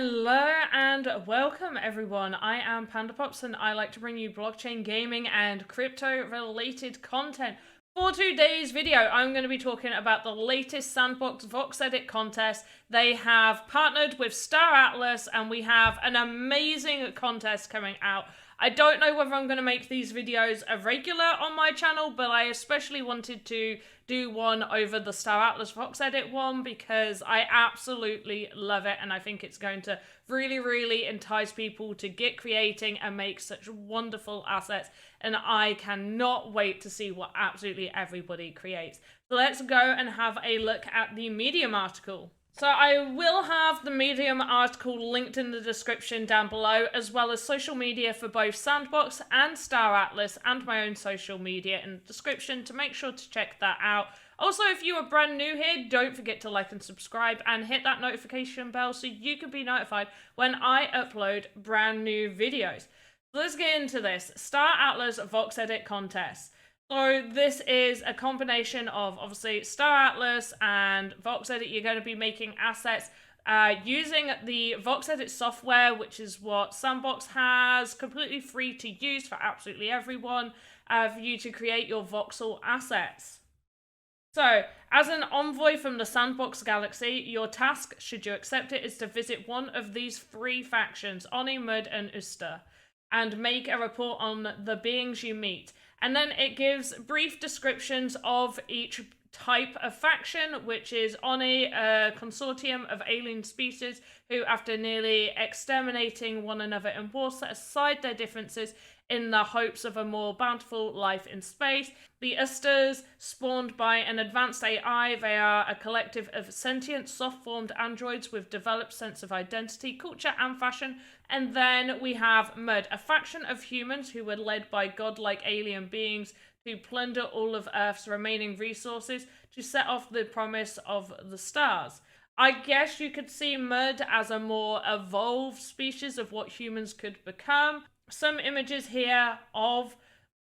Hello and welcome everyone. I am PandaPops and I like to bring you blockchain gaming and crypto related content. For today's video, I'm going to be talking about the latest Sandbox VoxEdit contest. They have partnered with Staratlas and we have an amazing contest coming out. I don't know whether I'm going to make these videos a regular on my channel, but I especially wanted to do one over the Staratlas VoxEdit one because I absolutely love it and I think it's going to really entice people to get creating and make such wonderful assets, and I cannot wait to see what absolutely everybody creates. So let's go and have a look at the Medium article. So I will have the Medium article linked in the description down below, as well as social media for both Sandbox and Staratlas, and my own social media in the description, to make sure to check that out. Also, if you are brand new here, don't forget to like and subscribe and hit that notification bell so you can be notified when I upload brand new videos. So let's get into this. Staratlas VoxEdit contest. So this is a combination of obviously Staratlas and VoxEdit. You're going to be making assets using the VoxEdit software, which is what Sandbox has, completely free to use for absolutely everyone, for you to create your voxel assets. So, as an envoy from the Sandbox Galaxy, your task, should you accept it, is to visit one of these three factions, Oni, Mud, and Uster, and make a report on the beings you meet. And then it gives brief descriptions of each type of faction, which is Oni, a consortium of alien species who, after nearly exterminating one another in war, set aside their differences in the hopes of a more bountiful life in space. The Usters, spawned by an advanced AI, they are a collective of sentient, soft-formed androids with developed sense of identity, culture, and fashion. And then we have Mud, a faction of humans who were led by godlike alien beings to plunder all of Earth's remaining resources to set off the promise of the stars. I guess you could see Mud as a more evolved species of what humans could become. Some images here of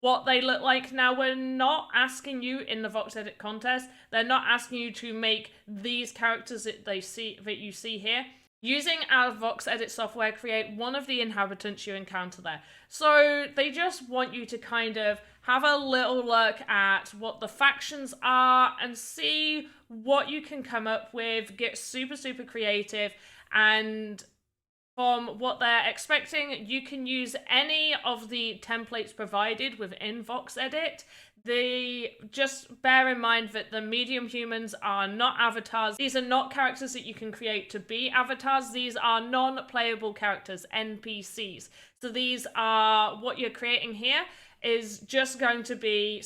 what they look like. Now, we're not asking you in the VoxEdit contest, they're not asking you to make these characters that you see here. Using our VoxEdit software, create one of the inhabitants you encounter there. So they just want you to kind of have a little look at what the factions are and see what you can come up with, get super creative, and from what they're expecting, you can use any of the templates provided within VoxEdit. Just bear in mind that the medium humans are not avatars. These are not characters that you can create to be avatars. These are non-playable characters, NPCs. So these are, what you're creating here is just going to be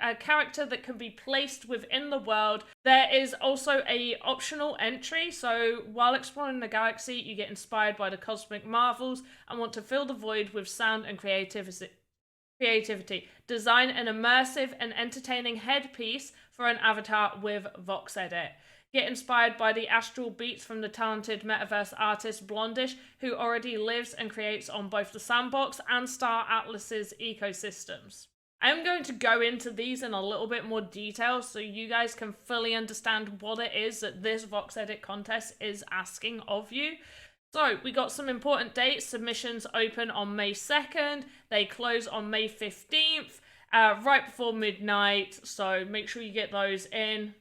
a character that can be placed within the world. There is also a optional entry, so while exploring the galaxy, you get inspired by the cosmic marvels and want to fill the void with sound and creativity. Design an immersive and entertaining headpiece for an avatar with VoxEdit. Get inspired by the astral beats from the talented metaverse artist Blondish, who already lives and creates on both the Sandbox and Staratlas's ecosystems. I'm going to go into these in a little bit more detail so you guys can fully understand what it is that this VoxEdit contest is asking of you. So we got some important dates. Submissions open on May 2nd. They close on May 15th, right before midnight. So make sure you get those in.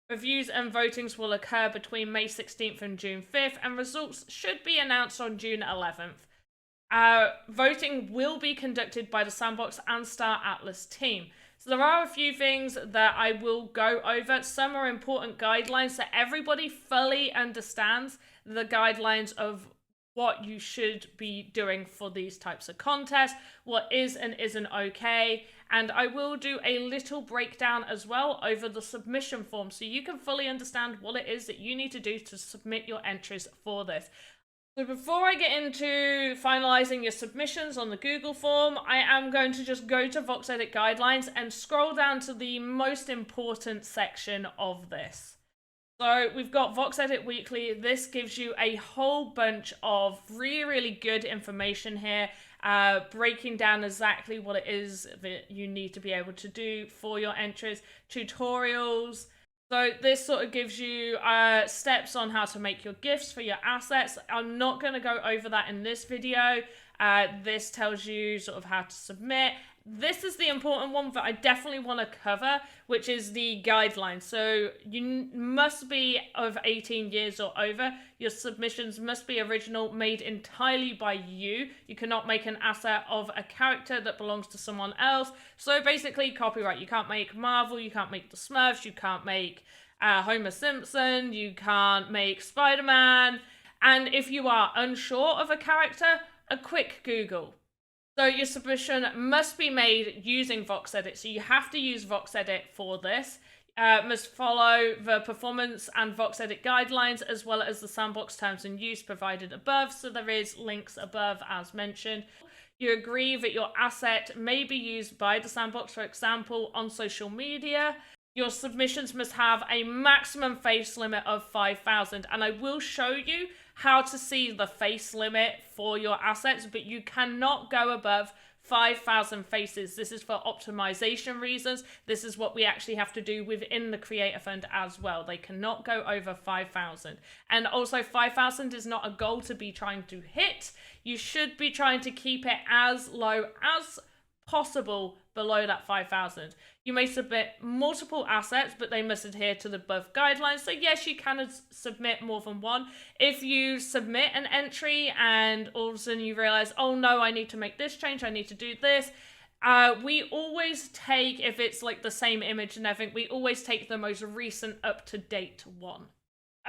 Reviews and votings will occur between May 16th and June 5th, and results should be announced on June 11th. Voting will be conducted by the Sandbox and Staratlas team. So there are a few things that I will go over. Some are important guidelines so everybody fully understands the guidelines of what you should be doing for these types of contests, what is and isn't okay, and I will do a little breakdown as well over the submission form so you can fully understand what it is that you need to do to submit your entries for this. So before I get into finalizing your submissions on the Google form, I am going to just go to VoxEdit guidelines and scroll down to the most important section of this. So we've got VoxEdit Weekly. This gives you a whole bunch of really good information here, breaking down exactly what it is that you need to be able to do for your entries, tutorials, So this sort of gives you steps on how to make your GIFs for your assets. I'm not going to go over that in this video. This tells you sort of how to submit. This is the important one that I definitely want to cover, which is the guidelines. So you must be of 18 years or over. Your submissions must be original, made entirely by you. You cannot make an asset of a character that belongs to someone else. So basically copyright. You can't make Marvel, you can't make the Smurfs, you can't make Homer Simpson, you can't make Spider-Man. And if you are unsure of a character, a quick Google. So your submission must be made using VoxEdit. So you have to use VoxEdit for this. Must follow the performance and VoxEdit guidelines as well as the Sandbox terms and use provided above. So there is links above as mentioned. You agree that your asset may be used by the Sandbox, for example, on social media. Your submissions must have a maximum face limit of 5,000. And I will show you how to see the face limit for your assets, but you cannot go above 5,000 faces. This is for optimization reasons. This is what we actually have to do within the Creator Fund as well. They cannot go over 5,000. And also 5,000 is not a goal to be trying to hit. You should be trying to keep it as low as possible below that 5,000. You may submit multiple assets, but they must adhere to the above guidelines. So yes, you can submit more than one. If you submit an entry and all of a sudden you realize, oh no, I need to make this change, I need to do this. We always take, if it's like the same image and everything, we always take the most recent up-to-date one.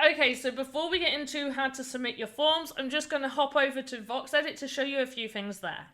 Okay, so before we get into how to submit your forms, I'm just going to hop over to VoxEdit to show you a few things there.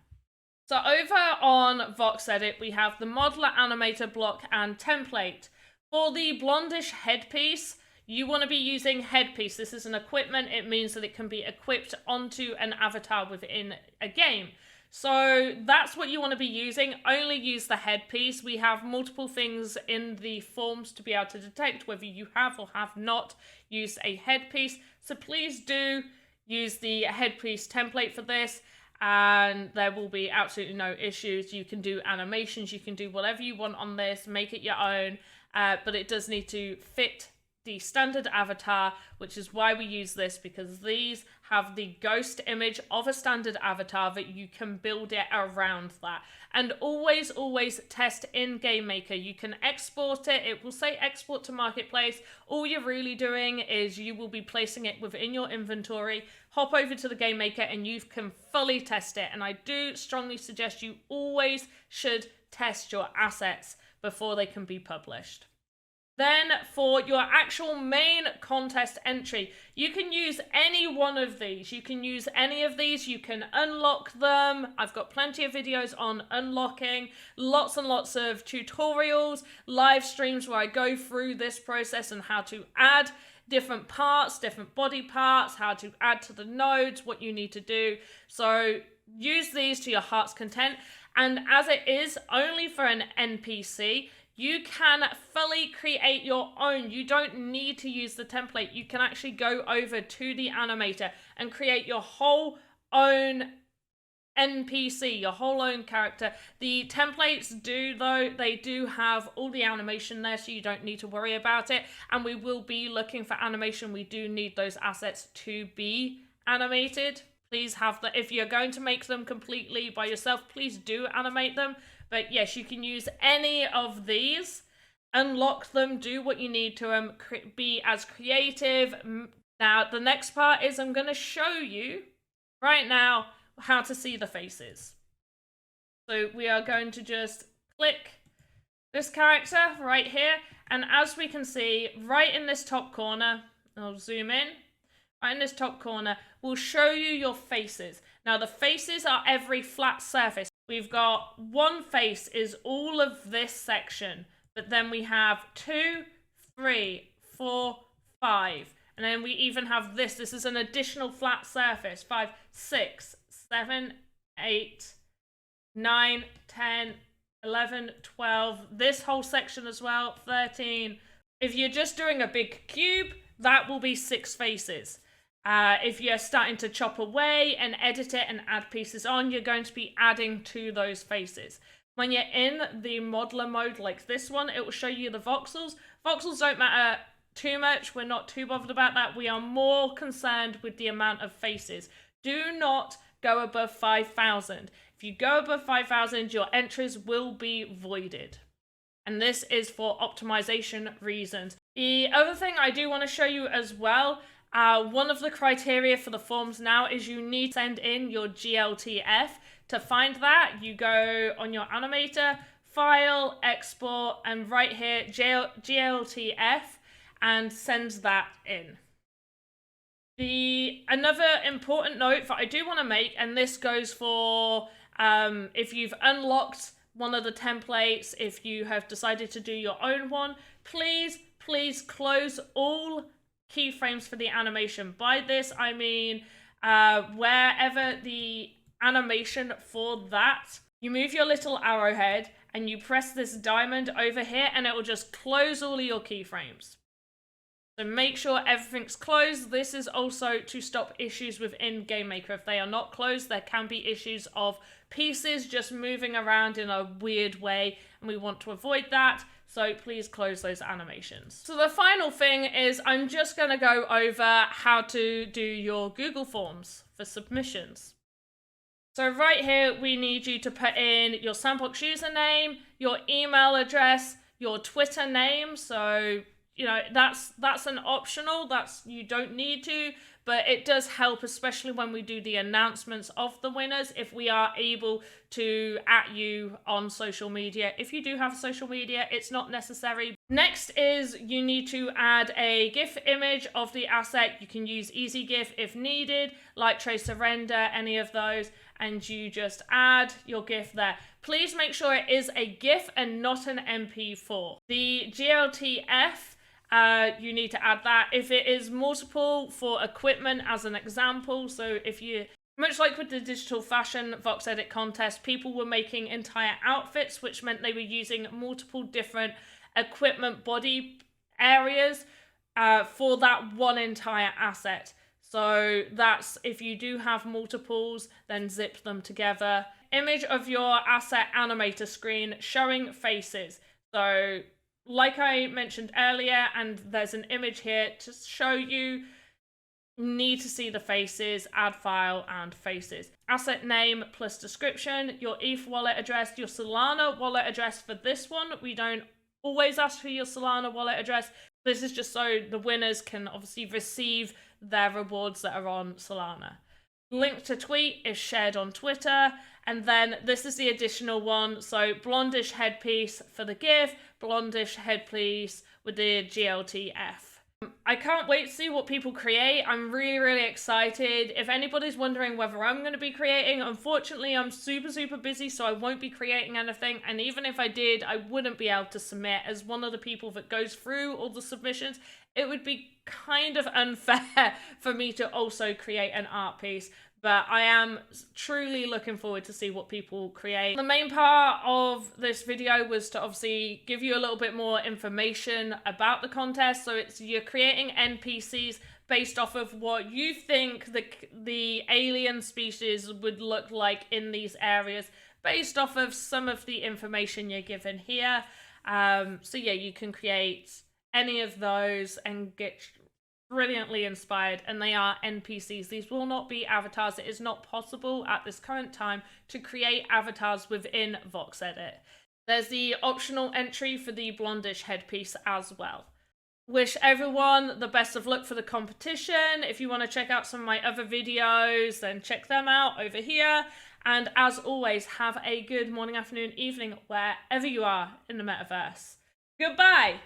So over on VoxEdit, we have the modeler, animator, block, and template. For the blondish headpiece, you want to be using headpiece. This is an equipment. It means that it can be equipped onto an avatar within a game. So that's what you want to be using. Only use the headpiece. We have multiple things in the forms to be able to detect whether you have or have not used a headpiece. So please do use the headpiece template for this. And there will be absolutely no issues. You can do animations, you can do whatever you want on this, make it your own, but it does need to fit the standard avatar, which is why we use this, because these have the ghost image of a standard avatar that you can build it around that. And always, always test in Game Maker. You can export it. It will say export to Marketplace. All you're really doing is you will be placing it within your inventory. Hop over to the Game Maker and you can fully test it. And I do strongly suggest you always should test your assets before they can be published. Then for your actual main contest entry, you can use any one of these. You can use any of these. You can unlock them. I've got plenty of videos on unlocking, lots and lots of tutorials, live streams where I go through this process and how to add different parts, different body parts, how to add to the nodes, what you need to do. So use these to your heart's content. And as it is only for an NPC, you can fully create your own. You don't need to use the template. You can actually go over to the animator and create your whole own NPC, your whole own character. The templates do, though, they do have all the animation there, so you don't need to worry about it. And we will be looking for animation. We do need those assets to be animated. Please have that. If you're going to make them completely by yourself, please do animate them. But yes, you can use any of these, unlock them, do what you need to them, be as creative. Now, the next part is I'm going to show you right now how to see the faces. So we are going to just click this character right here. And as we can see, right in this top corner, I'll zoom in, right in this top corner, we'll show you your faces. Now, the faces are every flat surface. We've got one face is all of this section, but then we have 2, 3, 4, 5. And then we even have this. This is an additional flat surface. 5, 6, 7, 8, 9, 10, 11, 12. This whole section as well, 13. If you're just doing a big cube, that will be 6 faces. If you're starting to chop away and edit it and add pieces on, you're going to be adding to those faces. When you're in the modeler mode like this one, it will show you the voxels. Voxels don't matter too much. We're not too bothered about that. We are more concerned with the amount of faces. Do not go above 5,000. If you go above 5,000, your entries will be voided. And this is for optimization reasons. The other thing I do want to show you as well, one of the criteria for the forms now is you need to send in your GLTF. To find that, you go on your animator, File, Export, and right here, GLTF, and send that in. Another important note that I do want to make, and this goes for if you've unlocked one of the templates, if you have decided to do your own one, please close all keyframes for the animation. By this, I mean wherever the animation for that, you move your little arrowhead and you press this diamond over here and it will just close all of your keyframes. So make sure everything's closed. This is also to stop issues within GameMaker. If they are not closed, there can be issues of pieces just moving around in a weird way, and we want to avoid that. So please close those animations. So the final thing is I'm just going to go over how to do your Google Forms for submissions. So right here, we need you to put in your Sandbox username, your email address, your Twitter name. So you know, that's an optional, you don't need to, but it does help, especially when we do the announcements of the winners, if we are able to @ you on social media. If you do have social media, it's not necessary. Next is you need to add a GIF image of the asset. You can use Easy GIF if needed, like Tracer Render, any of those, and you just add your GIF there. Please make sure it is a GIF and not an MP4. The GLTF, you need to add that. If it is multiple for equipment, as an example, so if you, much like with the digital fashion VoxEdit contest, people were making entire outfits, which meant they were using multiple different equipment body areas for that one entire asset. So that's, if you do have multiples, then zip them together. Image of your asset animator screen showing faces. So like I mentioned earlier, and there's an image here to show you, need to see the faces, add file and faces. Asset name plus description, your ETH wallet address, your Solana wallet address for this one. We don't always ask for your Solana wallet address. This is just so the winners can obviously receive their rewards that are on Solana. Link to tweet is shared on Twitter. And then this is the additional one. So blondish headpiece for the GIF, blondish headpiece with the GLTF. I can't wait to see what people create. I'm really excited. If anybody's wondering whether I'm going to be creating, unfortunately I'm super busy, so I won't be creating anything. And even if I did, I wouldn't be able to submit. As one of the people that goes through all the submissions, it would be kind of unfair for me to also create an art piece. But I am truly looking forward to see what people create. The main part of this video was to obviously give you a little bit more information about the contest. So you're creating NPCs based off of what you think the alien species would look like in these areas, based off of some of the information you're given here. So yeah, you can create any of those and get brilliantly inspired, and they are NPCs. These will not be avatars. It is not possible at this current time to create avatars within VoxEdit. There's the optional entry for the blondish headpiece as well. Wish everyone the best of luck for the competition. If you want to check out some of my other videos, then check them out over here. And as always, have a good morning, afternoon, evening, wherever you are in the metaverse. Goodbye!